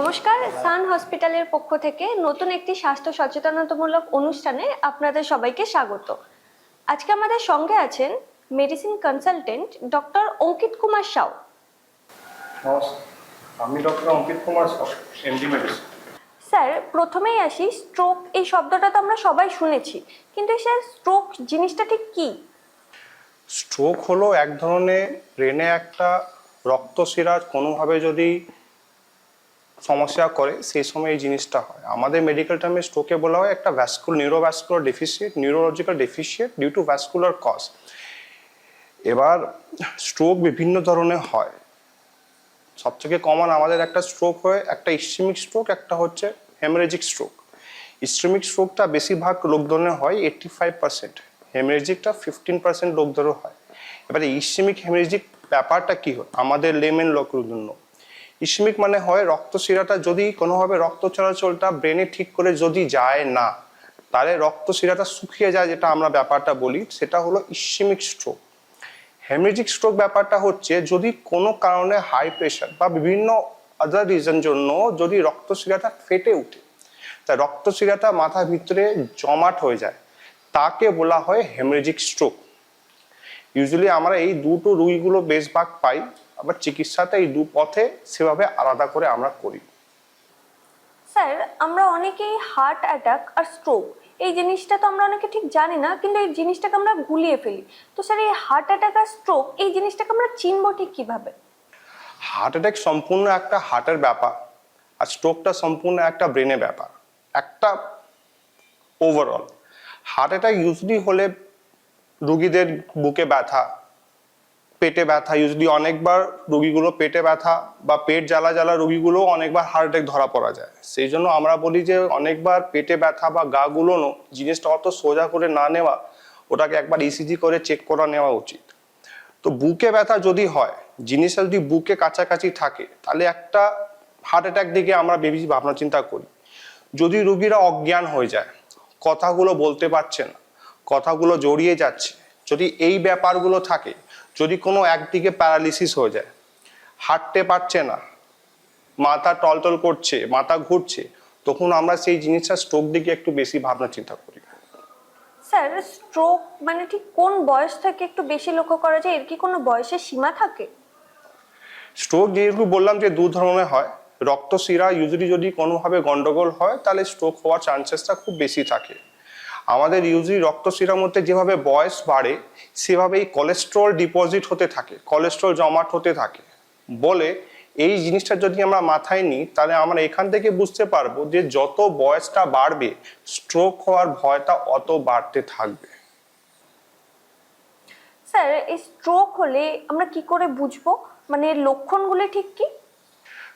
নমস্কার, সান হসপিটালের পক্ষ থেকে নতুন একটি স্বাস্থ্য সচেতনতামূলক অনুষ্ঠানে আপনাদের সবাইকে স্বাগত। আজকে আমাদের সঙ্গে আছেন medicine consultant doctor Ankit Kumar Sau. নমস্কার, আমি doctor Ankit Kumar Sau, MD medicine. Sir, প্রথমেই আসি, স্ট্রোক এই শব্দটা তো আমরা সবাই শুনেছি, কিন্তু স্যার স্ট্রোক জিনিসটা ঠিক কি? স্ট্রোক হলো এক ধরনের ব্রেনে একটা রক্তশিরা কোনোভাবে যদি সমস্যা করে সেই সময় এই জিনিসটা হয়। আমাদের মেডিকেল টার্মে স্ট্রোকে বলা হয় একটা neurovascular deficit, neurological deficit due to vascular cause. এবার স্ট্রোক বিভিন্ন ধরনের হয়। সবথেকে কমন আমাদের একটা স্ট্রোক হয়, একটা ইসচেমিক স্ট্রোক, একটা হচ্ছে হেমোরেজিক স্ট্রোক। ইসচেমিক স্ট্রোকটা বেশিরভাগ লোক ধরনের হয় 85%, হেমোরেজিকটা 15% লোক ধরে হয়। এবারে ইসচেমিক হেমোরেজিক ব্যাপারটা কি হয় আমাদের লেমেন লোকের জন্য? ইসচেমিক মানে হয় রক্তশিরাটা যদি কোনোভাবে রক্ত চলাচলটা ব্রেনে ঠিক করে যদি যায় না, তাহলে রক্তশিরাটা শুকিয়ে যায়, যেটা আমরা ব্যাপারটা বলি, সেটা হলো ইসচেমিক স্ট্রোক। হেমোরেজিক স্ট্রোক ব্যাপারটা হচ্ছে যদি কোনো কারণে হাই প্রেশার বা বিভিন্ন আদার রিজন জন্য যদি রক্তশিরাটা ফেটে ওঠে, তা রক্তশিরাটা মাথার ভিতরে জমাট হয়ে যায়, তাকে বলা হয় হেমোরেজিক স্ট্রোক। ইউজুয়ালি আমরা এই দুটো রোগীগুলো বেশভাগ পাই, আবার চিকিৎসাটা এই দু পথে সেভাবে আলাদা করে আমরা করি। স্যার, আমরা অনেকেই হার্ট অ্যাটাক আর স্ট্রোক এই জিনিসটা তো আমরা অনেকে ঠিক জানি না, কিন্তু এই জিনিসটাকে আমরা গুলিয়ে ফেলি। তো স্যার, এই হার্ট অ্যাটাক আর স্ট্রোক এই জিনিসটাকে আমরা চিনবো ঠিক কিভাবে? হার্ট অ্যাটাক সম্পূর্ণ একটা হার্টের ব্যাপার, আর স্ট্রোকটা সম্পূর্ণ একটা ব্রেনের ব্যাপার, একটা ওভারঅল। হার্ট অ্যাটাক ইউজুয়ালি হলে রুগীদের বুকে ব্যথা, পেটে ব্যথা, ইউজুয়ালি অনেকবার রুগীগুলো পেটে ব্যথা বা পেট জ্বালা জ্বালা রুগীগুলো অনেকবার হার্ট অ্যাটাক ধরা পড়া যায়। সেই জন্য আমরা বলি যে অনেকবার পেটে ব্যথা বা গা গুলোনো জিনিসটা অত সোজা করে না নেওয়া, ওটাকে একবার ইসিজি করে চেক করা নেওয়া উচিত। তো বুকে ব্যথা যদি হয়, জিনিসটা যদি বুকে কাছাকাছি থাকে, তাহলে একটা হার্ট অ্যাটাক দিকে আমরা বেশি ভাবনা চিন্তা করি। যদি রুগীরা অজ্ঞান হয়ে যায়, কথাগুলো বলতে পারছে না, কথাগুলো জড়িয়ে যাচ্ছে, যদি এই ব্যাপারগুলো থাকে, যদি কোনো একদিকে প্যারালিসিস হয়ে যায়, হাঁটতে পারছে না, মাথা টলটল করছে, মাথা ঘুরছে, তখন আমরা সেই জিনিসটা স্ট্রোক দিকে একটু বেশি ভাবনা চিন্তা করি। স্যার, স্ট্রোক মানে ঠিক কোন বয়স থেকে একটু বেশি লক্ষ্য করা যায়? এর কি কোনো বয়সের সীমা থাকে? স্ট্রোক যেহেতু বললাম যে দু ধরনের হয়, রক্তশিরা ইউজুয়ালি যদি কোনোভাবে গন্ডগোল হয় তাহলে স্ট্রোক হওয়ার চান্সেসটা খুব বেশি থাকে। আমাদের ইউজুয়ালি রক্তশিরার মধ্যে যেভাবে বয়স বাড়ে, সেভাবেই কোলেস্ট্রল ডিপোজিট হতে থাকে, কোলেস্ট্রল জমাট হতে থাকে। বলে এই জিনিসটা যদি আমরা মাথায় নিই, তাহলে আমরা এখান থেকে বুঝতে পারবো যে যত বয়সটা বাড়বে, স্ট্রোক হওয়ার ভয়টা অত বাড়তে থাকবে। স্যার, এই স্ট্রোক হলে আমরা কি করে বুঝবো, মানে লক্ষণগুলো ঠিক কি?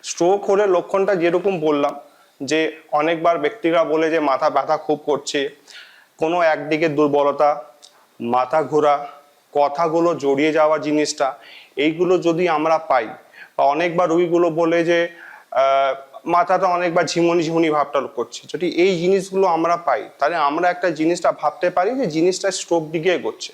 স্ট্রোক হলে লক্ষণটা যেরকম বললাম, যে অনেকবার ব্যক্তিরা বলে যে মাথা ব্যথা খুব করছে, কোনো একদিকে দুর্বলতা, মাথা ঘোরা, কথাগুলো জড়িয়ে যাওয়া জিনিসটা, এইগুলো যদি আমরা পাই, বা অনেকবার রোগীগুলো বলে যে মাথাটা অনেকবার ঝিমুনি ঝিমুনি ভাবটা করছে, যদি এই জিনিসগুলো আমরা পাই, তাহলে আমরা একটা জিনিসটা ভাবতে পারি যে জিনিসটা স্ট্রোক দিকে এগোচ্ছে।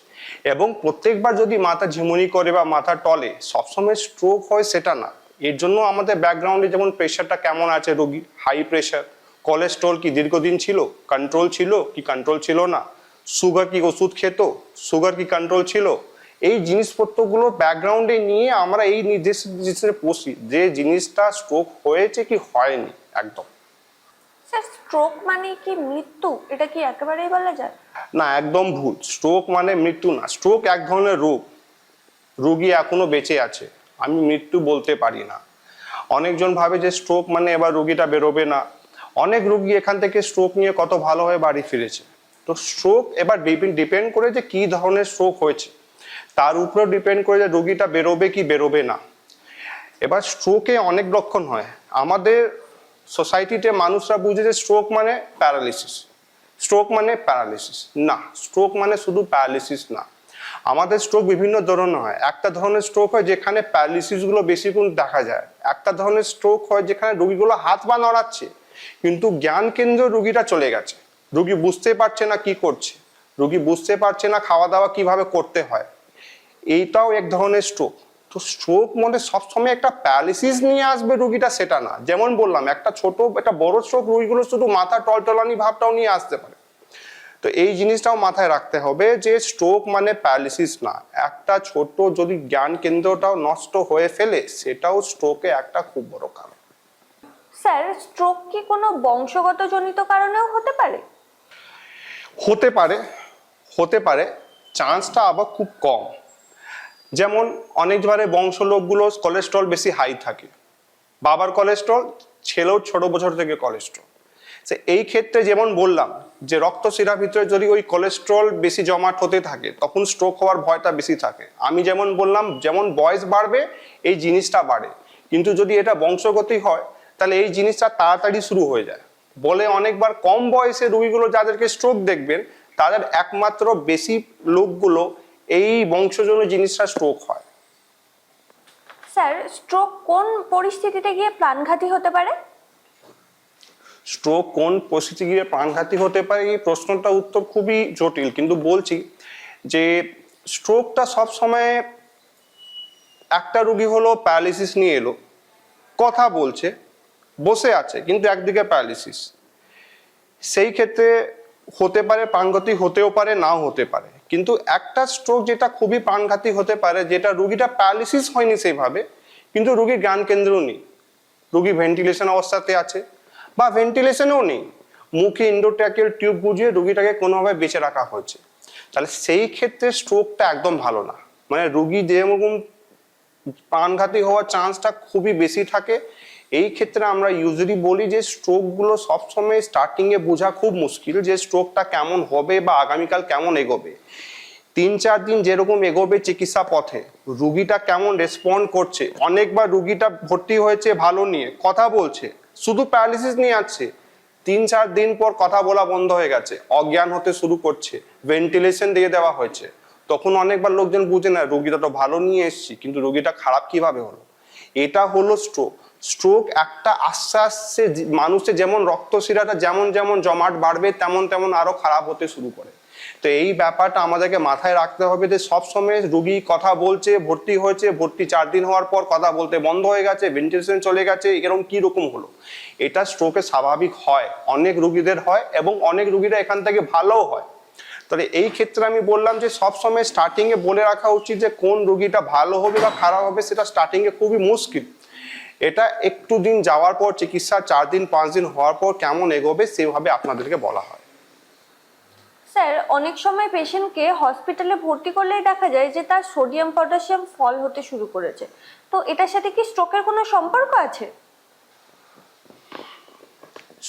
এবং প্রত্যেকবার যদি মাথা ঝিমুনি করে বা মাথা টলে সবসময় স্ট্রোক হয় সেটা না। এর জন্য আমাদের ব্যাকগ্রাউন্ডে যেমন প্রেশারটা কেমন আছে, রোগী হাই প্রেশার, কোলেস্ট্রল কি দীর্ঘদিন ছিল, কন্ট্রোল ছিল কি কন্ট্রোল ছিল না, সুগার কি ওষুধ খেত, সুগার কি কন্ট্রোল ছিল, এই জিনিসপত্রগুলো ব্যাকগ্রাউন্ডে নিয়ে আমরা এই জিনিসে পৌঁছি যে জিনিসটা স্ট্রোক হয়েছে কি হয়নি। একদম স্যার, স্ট্রোক মানে কি মৃত্যু? এটা কি একেবারেই বলা যায়? না, একদম ভুল। স্ট্রোক মানে মৃত্যু না। স্ট্রোক এক ধরনের রোগ, রোগী এখনো বেঁচে আছে, আমি মৃত্যু বলতে পারি না। অনেকজন ভাবে যে স্ট্রোক মানে এবার রোগীটা বেরোবে না। অনেক রোগী এখান থেকে স্ট্রোক নিয়ে কত ভালো হয়ে বাড়ি ফিরেছে। তো স্ট্রোক এবার ডিপেন্ড করে যে কি ধরনের স্ট্রোক হয়েছে, তার উপরে ডিপেন্ড করে যে রোগীটা বেরোবে কি বেরোবে না। এবার স্ট্রোকে অনেক লক্ষণ হয়। আমাদের সোসাইটিতে মানুষরা বুঝে যে স্ট্রোক মানে প্যারালিসিস, স্ট্রোক মানে প্যারালিসিস না। স্ট্রোক মানে শুধু প্যারালিসিস না, আমাদের স্ট্রোক বিভিন্ন ধরনের হয়। একটা ধরনের স্ট্রোক হয় যেখানে প্যারালিসিসগুলো বেশিক্ষণ দেখা যায়। একটা ধরনের স্ট্রোক হয় যেখানে রোগীগুলো হাত পা নড়াচ্ছে, কিন্তু জ্ঞান কেন্দ্র রোগীটা চলে গেছে, রোগী বুঝতে পারছে না কি করছে, রোগী বুঝতে পারছে না খাওয়া দাওয়া কিভাবে করতে হয়, এইটাও এক ধরনের স্ট্রোক। তো স্ট্রোক মানে সবসময় একটা প্যারালিসিস নিয়ে আসবে রুগীটা সেটা না। যেমন বললাম একটা বড় স্ট্রোক রুগীগুলো শুধু মাথা টলটলানি ভাবটাও নিয়ে আসতে পারে। তো এই জিনিসটাও মাথায় রাখতে হবে যে স্ট্রোক মানে প্যারালিসিস না, একটা ছোট যদি জ্ঞান কেন্দ্রটাও নষ্ট হয়ে ফেলে সেটাও স্ট্রোকে একটা খুব বড় কারণ। স্যার, স্ট্রোক কি কোনো বংশগত জনিত কারণেও হতে পারে? হতে পারে, চান্সটা আবার খুব কম। যেমন অনেকবারে বংশ লোকগুলো কোলেস্ট্রল বেশি হাই থাকে, বাবার কোলেস্ট্রল, ছেলেও ছোট বছর থেকে কোলেস্ট্রল। সে এই ক্ষেত্রে যেমন বললাম যে রক্তশিরার ভিতরে যদি ওই কোলেস্ট্রল বেশি জমাট হতে থাকে তখন স্ট্রোক হওয়ার ভয়টা বেশি থাকে। আমি যেমন বললাম যেমন বয়স বাড়বে এই জিনিসটা বাড়ে, কিন্তু যদি এটা বংশগতি হয় তাহলে এই জিনিসটা তাড়াতাড়ি শুরু হয়ে যায়। বলে অনেকবার কম বয়সে রোগীগুলো যাদেরকে স্ট্রোক দেখবেন তাদের একমাত্র বেশি লোকগুলো এই বংশজন্য জিনিসটা স্ট্রোক হয়। স্যার, স্ট্রোক কোন পরিস্থিতিতে গিয়ে প্রাণঘাতী হতে পারে? স্ট্রোক কোন পরিস্থিতি গিয়ে প্রাণঘাতী হতে পারে এই প্রশ্নটা উত্তর খুবই জটিল, কিন্তু বলছি যে স্ট্রোকটা সবসময় একটা রোগী হলো প্যারালিসিস নিয়ে এলো, কথা বলছে, বসে আছে কিন্তু একদিকে প্যারালিসিস, সেই ক্ষেত্রে হতে পারে প্রাণঘাতী, হতেও পারে নাও হতে পারে। কিন্তু একটা স্ট্রোক যেটা খুবই প্রাণঘাতী হতে পারে যেটা রোগীটা প্যারালিসিস হয়নি সেইভাবে, কিন্তু রোগীর জ্ঞান কেন্দ্র নেই, রোগী ভেন্টিলেশন অবস্থাতে আছে বা ভেন্টিলেশনেও নেই, মুখে এন্ডোট্র্যাকিয়াল টিউব বুঝিয়ে রোগীটাকে কোনোভাবে বেঁচে রাখা হয়েছে, তাহলে সেই ক্ষেত্রে স্ট্রোকটা একদম ভালো না। মানে রোগী যেরকম প্রাণঘাতী হওয়ার চান্সটা খুবই বেশি থাকে। এই ক্ষেত্রে আমরা ইউজুয়ালি বলি যে স্ট্রোকগুলো সবসময় স্টার্টিংয়ে বোঝা খুব মুশকিল যে স্ট্রোকটা কেমন হবে বা আগামীকাল কেমন এগোবে। 3-4 দিন যেরকম এগোবে চিকিৎসা পথে রুগীটা কেমন রেসপন্ড করছে, অনেকবার রুগীটা ভর্তি হয়েছে ভালো নিয়ে কথা বলছে, শুধু প্যারালিসিস নিয়ে আসছে, 3-4 দিন পর কথা বলা বন্ধ হয়ে গেছে, অজ্ঞান হতে শুরু করছে, ভেন্টিলেশন দিয়ে দেওয়া হয়েছে, তখন অনেকবার লোকজন বুঝে না রুগীটা তো ভালো নিয়ে এসেছি কিন্তু রুগীটা খারাপ কিভাবে হলো। এটা হলো স্ট্রোক। স্ট্রোক একটা আস্তে আস্তে মানুষের যেমন রক্তশিরাটা যেমন যেমন জমাট বাড়বে তেমন তেমন আরো খারাপ হতে শুরু করে। তো এই ব্যাপারটা আমাদেরকে মাথায় রাখতে হবে যে সবসময় রুগী কথা বলছে, ভর্তি হয়েছে, ভর্তি 4 দিন হওয়ার পর কথা বলতে বন্ধ হয়ে গেছে, ভেন্টিলেশন চলে গেছে, এরকম কি রকম হলো। এটা স্ট্রোকে স্বাভাবিক হয়, অনেক রুগীদের হয় এবং অনেক রুগীরা এখান থেকে ভালোও হয়। তাহলে এই ক্ষেত্রে আমি বললাম যে সবসময় স্টার্টিংয়ে বলে রাখা উচিত যে কোন রুগীটা ভালো হবে বা খারাপ হবে সেটা স্টার্টিংয়ে খুবই মুশকিল। এটা একটু দিন যাওয়ার পর চিকিৎসা 4 দিন 5 দিন হওয়ার পর কেমন এগোবে সেভাবে আপনাদেরকে বলা হয়। স্যার, অনেক সময় পেশেন্টকে হসপিটালে ভর্তি করলেই দেখা যায় যে তার সোডিয়াম পটাশিয়াম ফল হতে শুরু করেছে, তো এটার সাথে কি স্ট্রোকের কোনো সম্পর্ক আছে?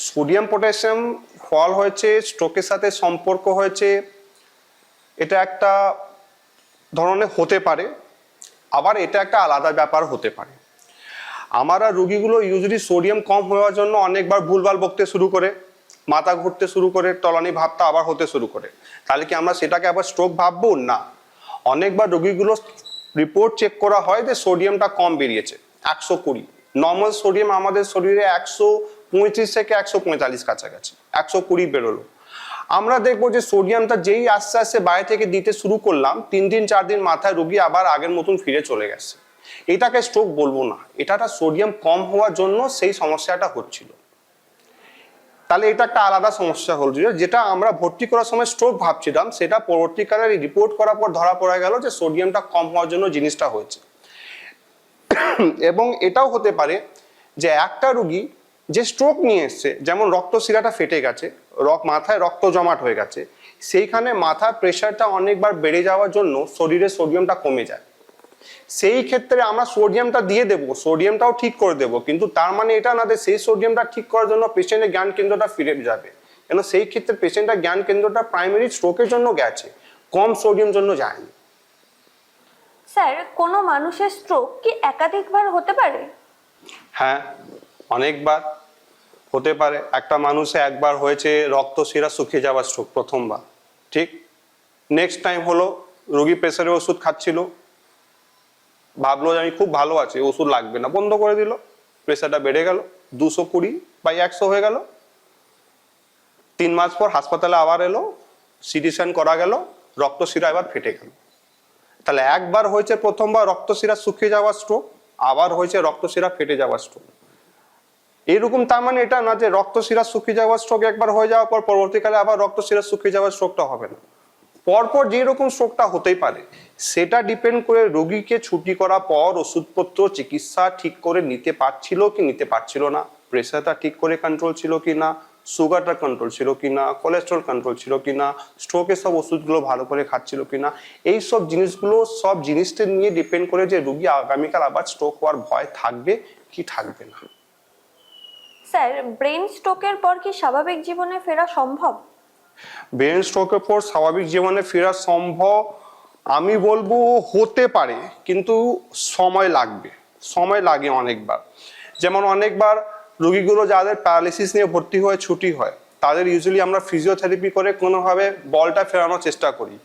সোডিয়াম পটাশিয়াম ফল হয়েছে, স্ট্রোকের সাথে সম্পর্ক হয়েছে, এটা একটা ধরনের হতে পারে, আবার এটা একটা আলাদা ব্যাপার হতে পারে। আমরা রুগীগুলো ইউজুয়ালি সোডিয়াম কম হওয়ার জন্য অনেকবার ভুলভাল বকতে শুরু করে, মাথা ঘুরতে শুরু করে, টলানি ভাবটা আবার হতে শুরু করে, তাহলে কি আমরা সেটাকে আবার স্ট্রোক ভাববো? না। অনেকবার রোগীগুলো রিপোর্ট চেক করা হয় যে সোডিয়ামটা কম বেরিয়েছে 120, নর্মাল সোডিয়াম আমাদের শরীরে 135 থেকে 145 কাছাকাছি, 120 বেরোলো। আমরা দেখবো যে সোডিয়ামটা যেই আস্তে আস্তে বাইরে থেকে দিতে শুরু করলাম 3 দিন 4 দিন মাথায় রোগী আবার আগের মতন ফিরে চলে গেছে। এটাকে স্ট্রোক বলবো না, এটা সোডিয়াম কম হওয়ার জন্য সেই সমস্যাটা হচ্ছিল। তাহলে এটা একটা আলাদা সমস্যা হল, যেটা আমরা ভর্তি করার সময় স্ট্রোক ভাবছিলাম সেটা পরবর্তীকালে রিপোর্ট করার পর ধরা পড়া গেল যে সোডিয়ামটা কম হওয়ার জন্য জিনিসটা হয়েছে। এবং এটাও হতে পারে যে একটা রুগী যে স্ট্রোক নিয়ে এসছে, যেমন রক্তশিরাটা ফেটে গেছে, মাথায় রক্ত জমাট হয়ে গেছে, সেইখানে মাথার প্রেশারটা অনেকবার বেড়ে যাওয়ার জন্য শরীরে সোডিয়ামটা কমে যায়। সেই ক্ষেত্রে আমরা সোডিয়ামটা দিয়ে দেবো, সোডিয়ামটাও ঠিক করে দেবো, কিন্তু তার মানে এটা না যে সেই সোডিয়ামটা ঠিক করার জন্য পেশেন্টের জ্ঞান কেন্দ্রটা ফিরে যাবে, কেন সেই ক্ষেত্রে পেশেন্টের জ্ঞান কেন্দ্রটা প্রাইমারি স্ট্রোকের জন্য গেছে, কম সোডিয়াম জন্য যায়নি। স্যার, কোনো মানুষের স্ট্রোক কি একাধিকবার হতে পারে? হ্যাঁ, অনেকবার হতে পারে। একটা মানুষে একবার হয়েছে রক্তশিরা শুকিয়ে যাওয়ার স্ট্রোক প্রথমবার, ঠিক, নেক্সট টাইম হলো রোগী প্রেসারের ওষুধ খাচ্ছিল, ভাবলো যে আমি খুব ভালো আছি, ওষুধ লাগবে না, বন্ধ করে দিল, প্রেসারটা বেড়ে গেল, 220/100 হয়ে গেল। 3 মাস পর হাসপাতালে আবার এলো, সিটি স্ক্যান করা গেল, রক্তশিরা এবার ফেটে গেল। তাহলে একবার হয়েছে প্রথমবার রক্তশিরা শুকিয়ে যাওয়া স্ট্রোক, আবার হয়েছে রক্তশিরা ফেটে যাওয়া স্ট্রোক। এরকম তার মানে এটা না যে রক্তশিরা শুকিয়ে যাওয়া স্ট্রোক একবার হয়ে যাওয়ার পর পরবর্তীকালে আবার রক্তশিরা শুকিয়ে যাওয়ার স্ট্রোকটা হবে না। পরপর যেরকম স্ট্রোকটা হতেই পারে, সেটা ডিপেন্ড করে রোগীকে ছুটি করার পর ওষুধপত্র চিকিৎসা ঠিক করে নিতে পারছিল কি নিতে পারছিল না, প্রেশারটা ঠিক করে কন্ট্রোল ছিল কি না, সুগারটা কন্ট্রোল ছিল কি না, কোলেস্ট্রল কন্ট্রোল ছিল কি না, স্ট্রোকের সব ওষুধগুলো ভালো করে খাচ্ছিল কি না, এই সব জিনিসগুলো সব জিনিসটা নিয়ে ডিপেন্ড করে যে রোগী আগামীকাল আবার স্ট্রোক হওয়ার ভয় থাকবে কি থাকবে না। স্যার, ব্রেন স্ট্রোকের পর কি স্বাভাবিক জীবনে ফেরা সম্ভব? ব্রেন স্ট্রোকের পর স্বাভাবিক জীবনে ফেরা সম্ভব আমি বলবো হতে পারে, কিন্তু সময় লাগে অনেকবার। যেমন অনেকবার রোগীগুলো যাদের প্যারালিসিস নিয়ে ভর্তি হয়ে ছুটি হয়, তাদের ইউজুয়ালি আমরা ফিজিওথেরাপি করে কোনোভাবে বলটা ফেরানোর চেষ্টা করি,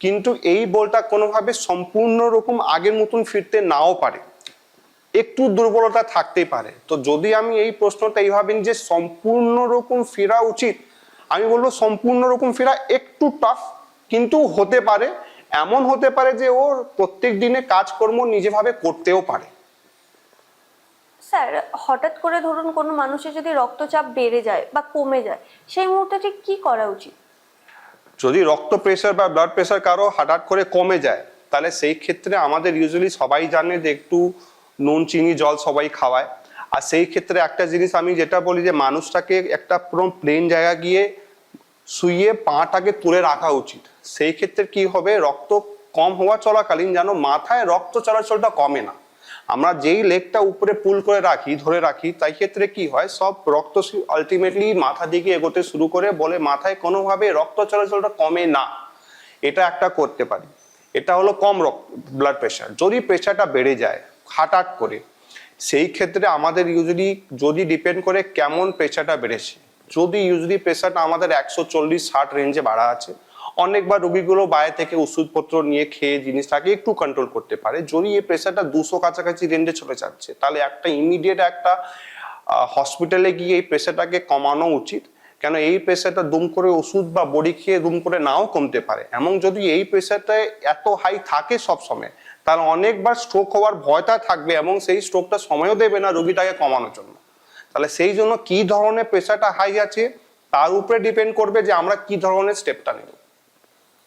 কিন্তু এই বলটা কোনোভাবে সম্পূর্ণ রকম আগের মতন ফিরতে নাও পারে, একটু দুর্বলতা থাকতেই পারে। তো যদি আমি এই প্রশ্নটা এইভাবে যে সম্পূর্ণ রকম ফেরা উচিত, আমি বলবো সম্পূর্ণ রকম ফেরা একটু টাফ, কিন্তু হতে পারে। এমন হতে পারে যে ওর প্রত্যেক দিনে কাজকর্ম নিজেভাবে করতেও পারে। স্যার, হঠাৎ করে ধরুন কোনো মানুষের যদি রক্তচাপ বেড়ে যায় বা কমে যায়, সেই মুহূর্তে ঠিক কি করা উচিত? যদি রক্ত প্রেশার বা ব্লাড প্রেশার কারো হঠাৎ করে কমে যায়, তাহলে সেই ক্ষেত্রে আমাদের ইউজুয়ালি সবাই জানে যে একটু নুন চিনি জল সবাই খাওয়ায়। আর সেই ক্ষেত্রে একটা জিনিস আমি যেটা বলি যে মানুষটাকে একটা পুরো প্লেন জায়গা গিয়ে শুইয়ে পাটাকে তুলে রাখা উচিত। সেই ক্ষেত্রে কি হবে, রক্ত কম হওয়া চলাকালীন যেন মাথায় রক্ত চলাচলটা কমে না। আমরা যেই লেগটা উপরে পুল করে রাখি, ধরে রাখি, তাই ক্ষেত্রে কি হয়, সব রক্ত আলটিমেটলি মাথা দিকে এগোতে শুরু করে, বলে মাথায় কোনোভাবে রক্ত চলাচলটা কমে না। এটা একটা করতে পারি। এটা হলো কম ব্লাড প্রেশার। যদি প্রেশারটা বেড়ে যায় হঠাৎ করে, সেই ক্ষেত্রে আমাদের ইউজুয়ালি যদি ডিপেন্ড করে কেমন প্রেশারটা বেড়েছে। যদি ইউজুয়ালি প্রেশারটা আমাদের 140-60 রেঞ্জে বাড়া আছে, অনেকবার রোগীগুলো বাইরে থেকে ওষুধপত্র নিয়ে খেয়ে জিনিসটাকে একটু কন্ট্রোল করতে পারে। যদি এই প্রেশারটা 200 কাছাকাছি রেঞ্জে চলে যাচ্ছে, তাহলে একটা ইমিডিয়েট একটা হসপিটালে গিয়ে এই প্রেশারটাকে কমানো উচিত। কেন এই প্রেশারটা দুম করে ওষুধ বা বড়ি খেয়ে দুম করে নাও কমতে পারে। এমন যদি এই প্রেশারটা এত হাই থাকে সবসময়, তাহলে অনেকবার স্ট্রোক হওয়ার ভয়টা থাকবে এবং সেই স্ট্রোকটা সময়ও দেবে না রোগীটাকে কমানোর জন্য। তাহলে সেই জন্য কি ধরনের প্রেশারটা হাই আছে তার উপরে ডিপেন্ড করবে যে আমরা কি ধরনের স্টেপটা নেব।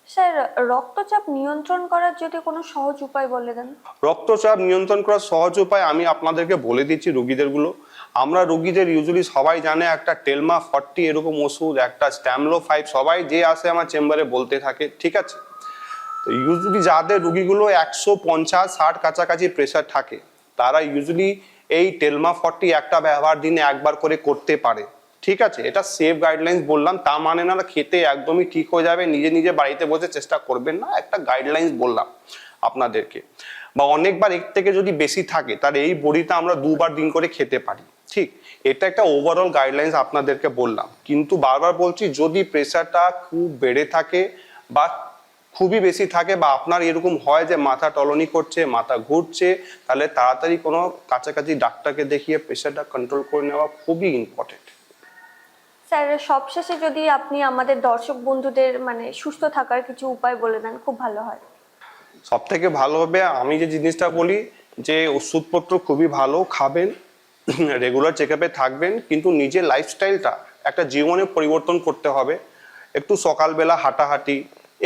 স্যার, রক্তচাপ নিয়ন্ত্রণ করার যদি কোনো সহজ উপায় বলে দেন। রক্তচাপ নিয়ন্ত্রণ করার সহজ উপায় আমি আপনাদেরকে বলে দিচ্ছি রোগীদেরগুলো। আমরা রোগীদের ইউজুয়ালি সবাই জানে একটা টেলমা 40 এরকম ওষুধ, একটা স্ট্যামলো 5 সবাই যে আসে আমার চেম্বারে বলতে থাকে, ঠিক আছে। তো ইউজুয়ালি যাদের রোগীগুলো 150-60 কাছাকাছি প্রেশার থাকে, তারা ইউজুয়ালি এই টেলমা 40 একটা ব্যবহার দিনে একবার করে করতে পারে, ঠিক আছে। এটা সেফ গাইডলাইন্স বললাম, তা মানে না খেতে একদমই ঠিক হয়ে যাবে, নিজে নিজে বাড়িতে বসে চেষ্টা করবেন না, একটা গাইডলাইন্স বললাম আপনাদেরকে। বা অনেকবার এর থেকে যদি বেশি থাকে, তাহলে এই বড়িটা আমরা 2বার দিন করে খেতে পারি, ঠিক। এটা একটা ওভারঅল গাইডলাইন্স আপনাদেরকে বললাম। কিন্তু বারবার বলছি, যদি প্রেশারটা খুব বেড়ে থাকে বা খুবই বেশি থাকে, বা আপনার এরকম হয় যে মাথা টলনি করছে, মাথা ঘুরছে, তাহলে তাড়াতাড়ি কোনো কাছাকাছি ডাক্তারকে দেখিয়ে প্রেশারটা কন্ট্রোল করে নেওয়া খুবই ইম্পর্টেন্ট। স্যার, সবশেষে যদি আপনি আমাদের দর্শক বন্ধুদের মানে সুস্থ থাকার কিছু উপায় বলে দেন, খুব ভালো হয়। সব থেকে ভালো হবে আমি যে জিনিসটা বলি, যে ওষুধপত্র খুবই ভালো খাবেন, রেগুলার চেক আপে থাকবেন, কিন্তু নিজের লাইফস্টাইলটা একটা জীবনে পরিবর্তন করতে হবে। একটু সকালবেলা হাঁটাহাঁটি,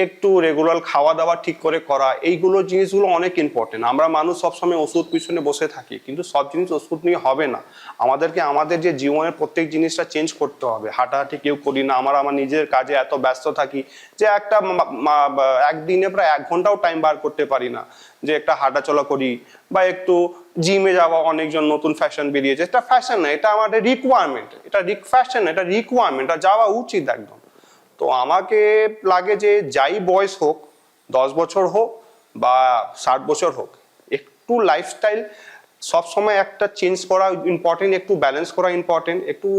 একটু রেগুলার খাওয়া দাওয়া ঠিক করে করা, এইগুলো জিনিসগুলো অনেক ইম্পর্টেন্ট। আমরা মানুষ সবসময় ওষুধ পিছনে বসে থাকি, কিন্তু সব জিনিস ওষুধ নিয়ে হবে না। আমাদেরকে আমাদের যে জীবনের প্রত্যেক জিনিসটা চেঞ্জ করতে হবে। হাঁটাহাঁটি কেউ করি না, আমার নিজের কাজে এত ব্যস্ত থাকি যে একটা একদিনে প্রায় 1 ঘন্টাও টাইম বার করতে পারি না যে একটা হাঁটাচলা করি, বা একটু জিমে যাওয়া। অনেকজন নতুন ফ্যাশন বেরিয়েছে, এটা ফ্যাশন না, এটা আমাদের রিকোয়ারমেন্ট। এটা ফ্যাশন, এটা রিকোয়ারমেন্ট, এটা যাওয়া উচিত একদম। তো আমাকে লাগে যে যাই বয়স হোক, 10 বছর হোক বা 60 বছর হোক, একটু লাইফস্টাইল সবসময় একটা চেঞ্জ করা ইম্পর্টেন্ট, একটু ব্যালেন্স করা ইম্পর্টেন্ট। একটু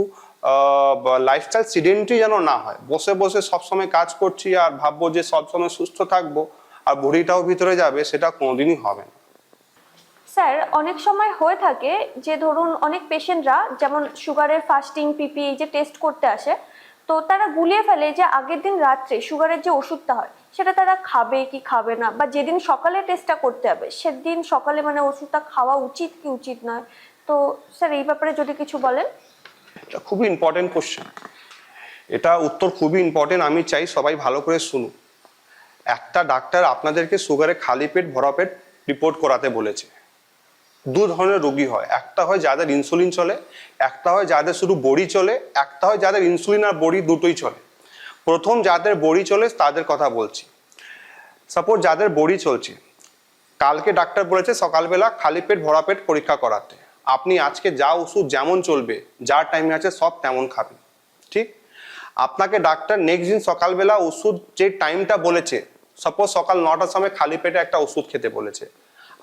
লাইফস্টাইল সিডেন্টারি যেন না হয়, বসে বসে সবসময় কাজ করছি আর ভাববো যে সবসময় সুস্থ থাকবো আর বডিটাও ভিতরে যাবে, সেটা কোনোদিনই হবে না। স্যার, অনেক সময় হয়ে থাকে যে ধরুন অনেক পেশেন্টরা যেমন সুগারের ফাস্টিং পিপি এই যে টেস্ট করতে আসে, তো তারা গুলিয়ে ফেলে যে আগের দিন রাত্রে সুগারের যে ওষুধটা হয় সেটা তারা খাবে কি খাবে না, বা যেদিন সকালে টেস্টটা করতে হবে সেদিন সকালে মানে ওষুধটা খাওয়া উচিত কি উচিত নয়। তো স্যার এই ব্যাপারে যদি কিছু বলেন। এটা খুবই ইম্পর্টেন্ট কোশ্চেন, এটা উত্তর খুবই ইম্পর্টেন্ট, আমি চাই সবাই ভালো করে শুনুন। একটা ডাক্তার আপনাদেরকে সুগারে খালি পেট ভরা পেট রিপোর্ট করাতে বলেছে। দু ধরনের রোগী হয়, একটা হয় যাদের ইনসুলিন চলে, একটা হয় যাদের শুধু বড়ি চলে, একটা হয় যাদের ইনসুলিন আর বড়ি দুটোই চলে। প্রথম যাদের বড়ি চলে তাদের কথা বলছি। সাপোজ যাদের বড়ি চলছে, কালকে ডাক্তার বলেছে সকালবেলা খালি পেট ভরা পেট পরীক্ষা করাতে। আপনি আজকে যা ওষুধ যেমন চলবে, যা টাইমে আছে সব তেমন খাবেন, ঠিক? আপনাকে ডাক্তার নেক্সট দিন সকালবেলা ওষুধ যে টাইমটা বলেছে, সাপোজ সকাল 9টার সময় খালি পেটে একটা ওষুধ খেতে বলেছে,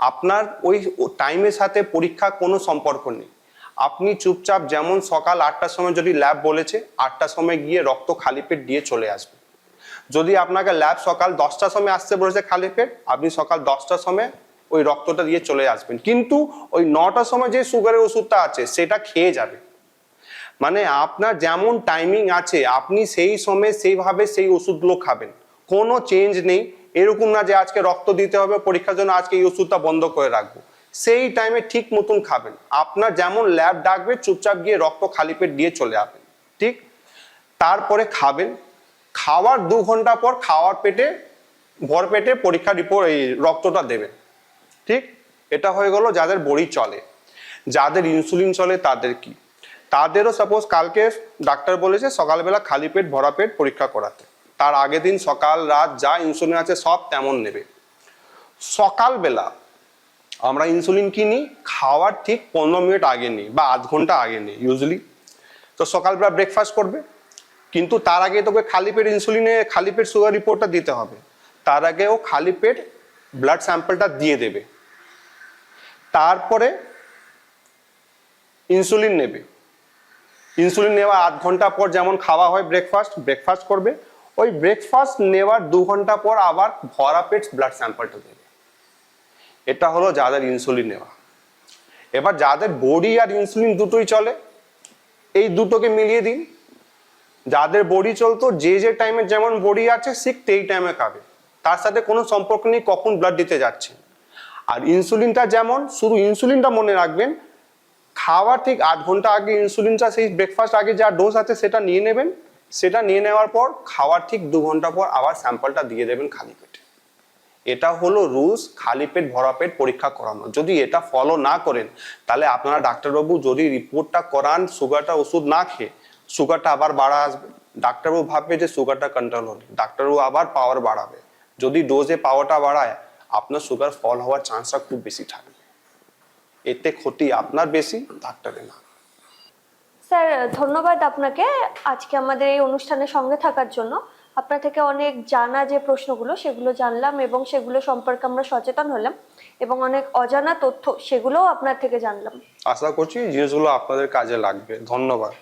আপনার ওই টাইমের সাথে পরীক্ষা কোনো সম্পর্ক নেই। আপনি চুপচাপ যেমন সকাল 8টার সময় যদি ল্যাব বলেছে 8টার সময় গিয়ে রক্ত খালি পেট দিয়ে চলে আসবে। যদি আপনাকে ল্যাব সকাল 10টার সময় আসতে বলেছে খালি পেট, আপনি সকাল 10টার সময় ওই রক্তটা দিয়ে চলে আসবেন, কিন্তু ওই 9টার সময় যে সুগারের ওষুধটা আছে সেটা খেয়ে যাবে। মানে আপনার যেমন টাইমিং আছে আপনি সেই সময় সেইভাবে সেই ওষুধগুলো খাবেন, কোনো চেঞ্জ নেই। এরকম না যে আজকে রক্ত দিতে হবে পরীক্ষার জন্য আজকে এই ওষুধটা বন্ধ করে রাখবো, সেই টাইমে ঠিক মতন খাবেন। আপনার যেমন ল্যাব ডাকবে চুপচাপ গিয়ে রক্ত খালি পেট দিয়ে চলে আসবেন, ঠিক? তারপরে খাবেন, খাওয়ার 2 ঘন্টা পর খাওয়ার পেটে ভর পেটে পরীক্ষা রিপোর্ট এই রক্তটা দেবেন, ঠিক? এটা হয়ে গেল যাদের বড়ি চলে। যাদের ইনসুলিন চলে তাদের কি? তাদেরও সাপোজ কালকে ডাক্তার বলেছে সকালবেলা খালি পেট ভরা পেট পরীক্ষা করাতে, তার আগের দিন সকাল রাত যা ইনসুলিন আছে সব তেমন নেবে। সকালবেলা আমরা ইনসুলিন কিনি খাওয়ার ঠিক 15 মিনিট আগে নিই বা আধ ঘন্টা আগে নিই ইউজুয়ালি। তো সকালবেলা ব্রেকফাস্ট করবে, কিন্তু তার আগে তোকে খালি পেট ইনসুলিনে খালি পেট সুগার রিপোর্টটা দিতে হবে। তার আগে ও খালি পেট ব্লাড স্যাম্পলটা দিয়ে দেবে, তারপরে ইনসুলিন নেবে। ইনসুলিন নেওয়া আধ ঘন্টা পর যেমন খাওয়া হয় ব্রেকফাস্ট করবে, ওই ব্রেকফাস্ট নেওয়ার 2 ঘন্টা পর আবার ভরা পেট ব্লাড স্যাম্পলটা দেবে। এটা হলো যাদের ইনসুলিন নেওয়া। এবার যাদের বডি আর ইনসুলিন দুটোই চলে, এই দুটোকে মিলিয়ে দিন। যাদের বডি চলতো যে টাইমে যেমন বডি আছে ঠিক সেই টাইমে খাবে, তার সাথে কোনো সম্পর্ক নেই কখন ব্লাড দিতে যাচ্ছে। আর ইনসুলিনটা যেমন, শুধু ইনসুলিনটা মনে রাখবেন, খাওয়ার ঠিক আধ ঘন্টা আগে ইনসুলিনটা সেই ব্রেকফাস্ট আগে যা ডোজ আছে সেটা নিয়ে নেবেন। সেটা নিয়ে নেওয়ার পর খাওয়ার ঠিক 2 ঘন্টা পর আবার স্যাম্পলটা দিয়ে দেবেন খালি পেটে। এটা হলো রুলস খালি পেট ভরা পেট পরীক্ষা করানো। যদি এটা ফলো না করেন তাহলে আপনারা ডাক্তারবাবু যদি রিপোর্টটা করান সুগারটা ওষুধ না খেয়ে, সুগারটা আবার বাড়া আসবে। ডাক্তারবাবু ভাববে যে সুগারটা কন্ট্রোল হলো, ডাক্তারবাবু আবার পাওয়ার বাড়াবে। যদি ডোজে পাওয়ারটা বাড়ায় আপনার সুগার ফল হওয়ার চান্সটা খুব বেশি থাকবে। এতে ক্ষতি আপনার বেশি, ডাক্তারের না। স্যার ধন্যবাদ আপনাকে আজকে আমাদের এই অনুষ্ঠানের সঙ্গে থাকার জন্য। আপনার থেকে অনেক জানা যে প্রশ্নগুলো সেগুলো জানলাম এবং সেগুলো সম্পর্কে আমরা সচেতন হলাম, এবং অনেক অজানা তথ্য সেগুলোও আপনার থেকে জানলাম। আশা করছি জিনিসগুলো আপনাদের কাজে লাগবে। ধন্যবাদ।